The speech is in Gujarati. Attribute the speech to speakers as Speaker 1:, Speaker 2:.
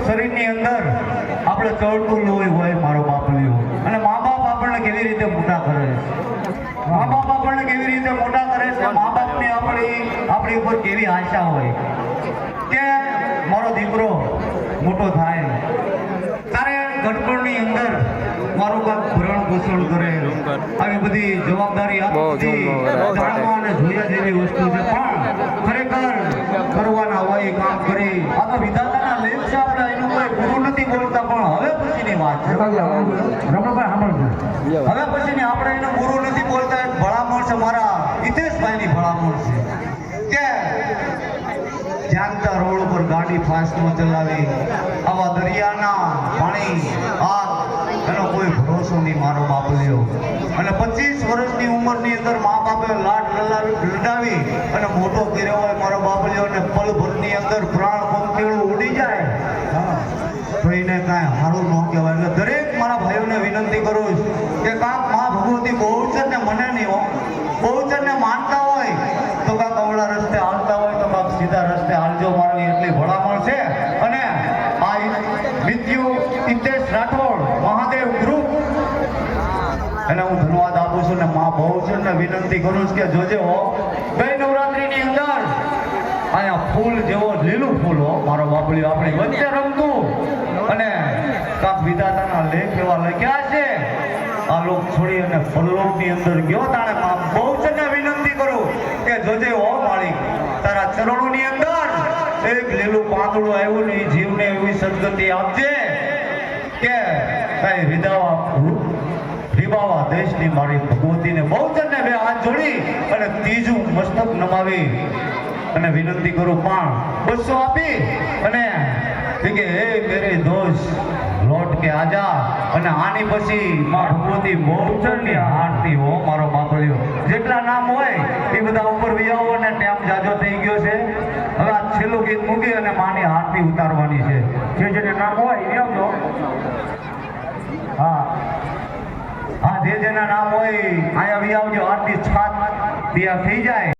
Speaker 1: શરીરની અંદર આપણે ચડતું લોહી હોય મારો બાપલિયો, અને મા બાપ આપણને કેવી રીતે મોટા કરે છે, મા બાપ આપણને કેવી રીતે મોટા કરે છે, મા બાપની આપણી ઉપર કેવી આશા હોય કે મારો દીકરો મોટો થાય તારે ગઢપણની અંદર મારું કામ ભરણ પોષણ કરે, આવી બધી જવાબદારી જાણવા અને જોયા જેવી વસ્તુ છે, પણ ખરેખર કરવાના હોય કામ કરી. આ તો વિધાતાના લેખ છે, આપણે એનું કોઈ ગુરુ નથી બોલતા, પણ હવે પછીની વાત છે રમણભાઈ સાંભળજો, હવે પછીની આપણે એનું ગુરુ નથી બોલતા. એક ભલામણ છે મારા હિતેશભાઈની ભલામણ છે કે જાગતા રોડ ઉપર ગાડી ફાસ્ટ ન ચલાવી, આવા દરિયાના પાણી એનો કોઈ ભરોસો નહીં મારો બાપલિયો. અને 25 વર્ષની ઉંમરની અંદર મા બાપે લાડ લડાવી અને મોટો કર્યો હોય મારો બાપલિયો, અને પલભરની અંદર પ્રાણ પંખીડું ઉડી જાય તો એને કાંઈ સારું ન કહેવાય. એટલે દરેક મારા ભાઈઓને વિનંતી કરું કે કાંક મા ભગવતી બહુચરને મને નહીં હો, બહુચરને માનતા હોય તો કાંક અવળા રસ્તે હાલતા હોય તો કાંક સીધા રસ્તે હાલજો, મારી એટલી ભલામણ છે. અને આ વિદ્યુ હિતેશ રાઠોડ મહાદેવ ગ્રુપ એને હું ધન્યવાદ આપું છું, ને મા બહુચરને વિનંતી કરું છું કે જોજે હો ગઈ નવરાત્રીની અંદર અહીંયા ફૂલ જેવો લીલું ફૂલ હો મારો બાપલિયો આપણી વચ્ચે રમતું, અને કાંક વિધાતાના લેખ એવા લખ્યા છે, આ લોક છોડી અને પરલોકની અંદર ગયો તાણે મા બહુચરને વિનંતી કરું કે જોજે હો માળી તારા ચરણોની અંદર એક લીલું પાંદડું આવ્યું ને એ જીવને એવી સદગતિ આપજે કે કઈ રીબાવા દેશની મારી ભગવતીને બહુચરને બે હાથ જોડી અને ત્રીજું મસ્તક નમાવી અને વિનંતી કરું. પણ 200 આપી અને કે હે મેરે દોસ્ત લોટ કે આજા, અને આની પછી માં ભગવતી બહુચરની આરતી હો મારો બાપલિયો. જેટલા નામ હોય એ બધા ઉપર વિયાવો અને ટાઈમ જાજો થઈ ગયો છે. હવે આ છેલ્લું ગીત મૂકી અને માની આરતી ઉતારવાની છે. જે નામ હોય એ આવજો. હા હા, જેના નામ હોય અહીંયા વિયાવજો, આરતી છાત તૈયાર થઈ જાય.